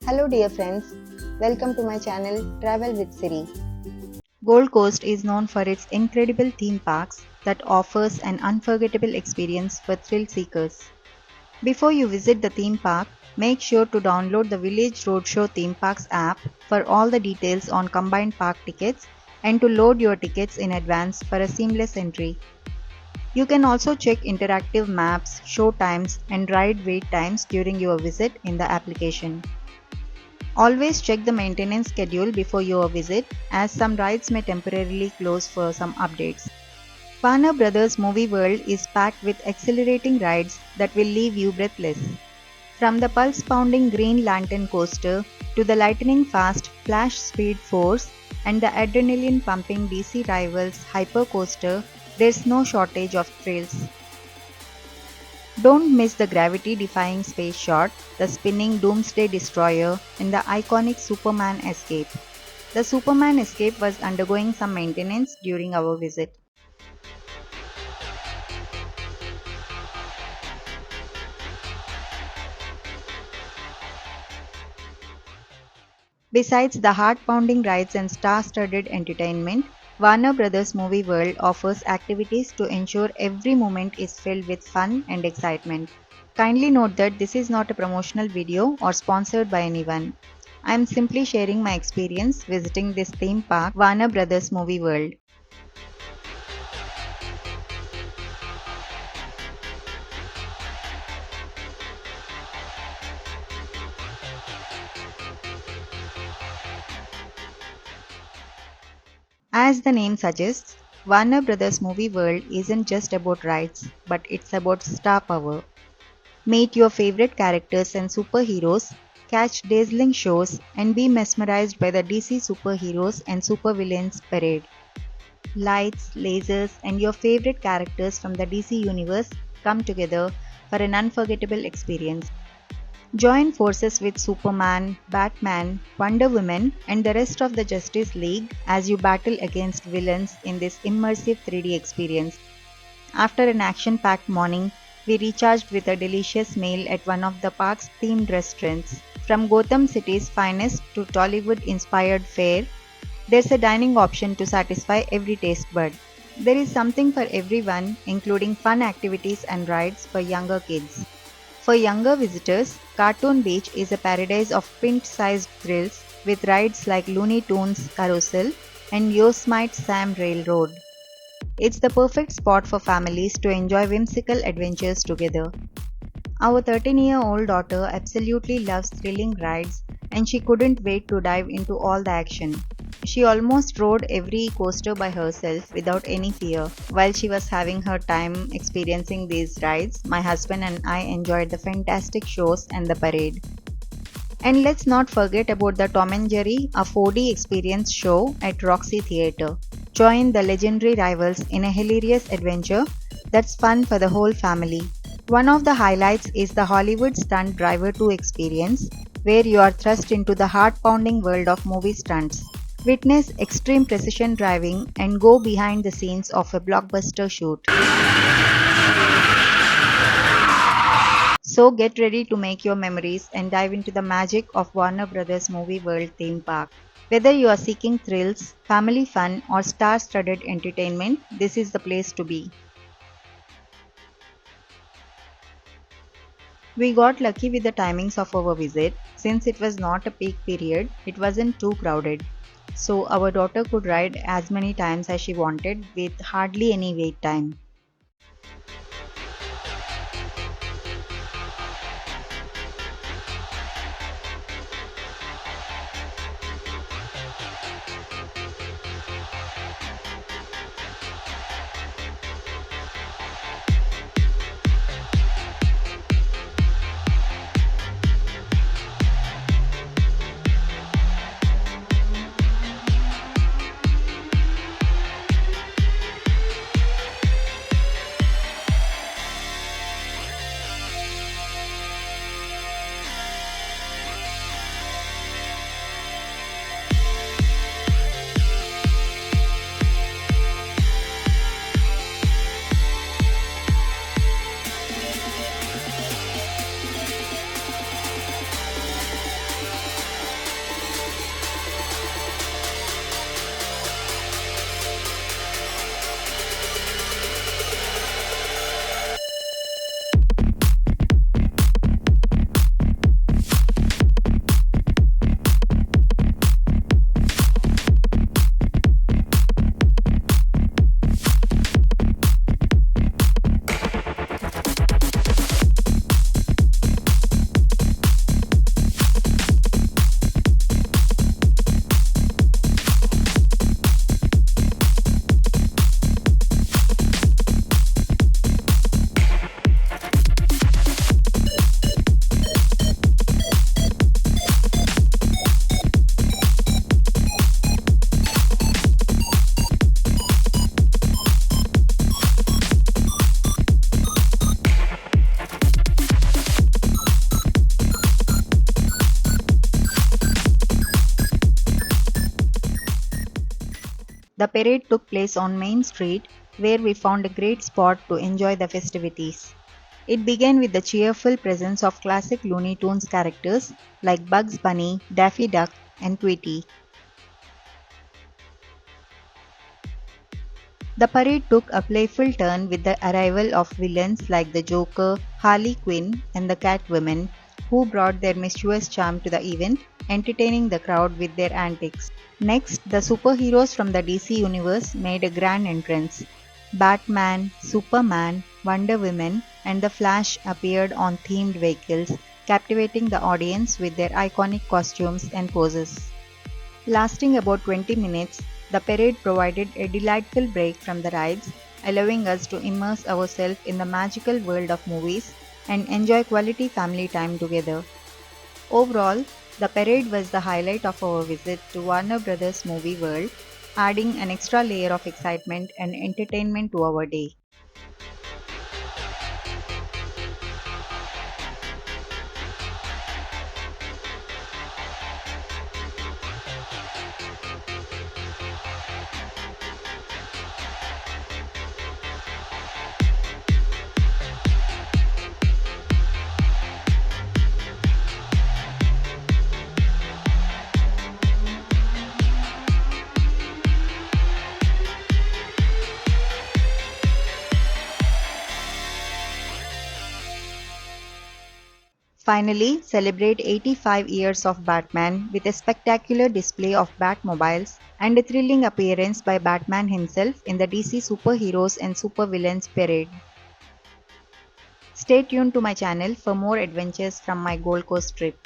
Hello dear friends, welcome to my channel Travel with Siri. Gold Coast is known for its incredible theme parks that offers an unforgettable experience for thrill seekers. Before you visit the theme park, make sure to download the Village Roadshow Theme Parks app for all the details on combined park tickets and to load your tickets in advance for a seamless entry. You can also check interactive maps, show times, and ride wait times during your visit in the application. Always check the maintenance schedule before your visit, as some rides may temporarily close for some updates. Warner Brothers Movie World is packed with exhilarating rides that will leave you breathless. From the pulse pounding Green Lantern coaster to the lightning fast Flash Speed Force and the adrenaline pumping DC Rivals HyperCoaster, there's no shortage of thrills. Don't miss the gravity-defying space shot, the spinning Doomsday Destroyer, and the iconic Superman escape. The Superman escape was undergoing some maintenance during our visit. Besides the heart-pounding rides and star-studded entertainment, Warner Brothers Movie World offers activities to ensure every moment is filled with fun and excitement. Kindly note that this is not a promotional video or sponsored by anyone. I am simply sharing my experience visiting this theme park, Warner Brothers Movie World. As the name suggests, Warner Brothers Movie World isn't just about rides, but it's about star power. Meet your favorite characters and superheroes, catch dazzling shows, and be mesmerized by the DC superheroes and supervillains parade. Lights, lasers, and your favorite characters from the DC universe come together for an unforgettable experience. Join forces with Superman, Batman, Wonder Woman, and the rest of the Justice League as you battle against villains in this immersive 3D experience. After an action packed morning, we recharged with a delicious meal at one of the park's themed restaurants. From Gotham City's finest to Tollywood inspired fare, there's a dining option to satisfy every taste bud. There is something for everyone, including fun activities and rides for younger kids. For younger visitors, Cartoon Beach is a paradise of pint-sized thrills with rides like Looney Tunes Carousel and Yosemite Sam Railroad. It's the perfect spot for families to enjoy whimsical adventures together. Our 13-year-old daughter absolutely loves thrilling rides and she couldn't wait to dive into all the action. She almost rode every coaster by herself without any fear. While she was having her time experiencing these rides, my husband and I enjoyed the fantastic shows and the parade. And let's not forget about the Tom and Jerry, a 4D experience show at Roxy Theatre. Join the legendary rivals in a hilarious adventure that's fun for the whole family. One of the highlights is the Hollywood Stunt Driver 2 experience, where you are thrust into the heart-pounding world of movie stunts. Witness extreme precision driving and go behind the scenes of a blockbuster shoot. So get ready to make your memories and dive into the magic of Warner Brothers Movie World theme park. Whether you are seeking thrills, family fun, or star-studded entertainment, this is the place to be. We got lucky with the timings of our visit. Since it was not a peak period, it wasn't too crowded. So our daughter could ride as many times as she wanted with hardly any wait time. The parade took place on Main Street, where we found a great spot to enjoy the festivities. It began with the cheerful presence of classic Looney Tunes characters like Bugs Bunny, Daffy Duck, and Tweety. The parade took a playful turn with the arrival of villains like the Joker, Harley Quinn, and the Catwoman, who brought their mischievous charm to the event, entertaining the crowd with their antics. Next, the superheroes from the DC universe made a grand entrance. Batman, Superman, Wonder Woman, and the Flash appeared on themed vehicles, captivating the audience with their iconic costumes and poses. Lasting about 20 minutes, the parade provided a delightful break from the rides, allowing us to immerse ourselves in the magical world of movies and enjoy quality family time together. Overall, the parade was the highlight of our visit to Warner Brothers Movie World, adding an extra layer of excitement and entertainment to our day. Finally, celebrate 85 years of Batman with a spectacular display of Batmobiles and a thrilling appearance by Batman himself in the DC Superheroes and Supervillains parade. Stay tuned to my channel for more adventures from my Gold Coast trip.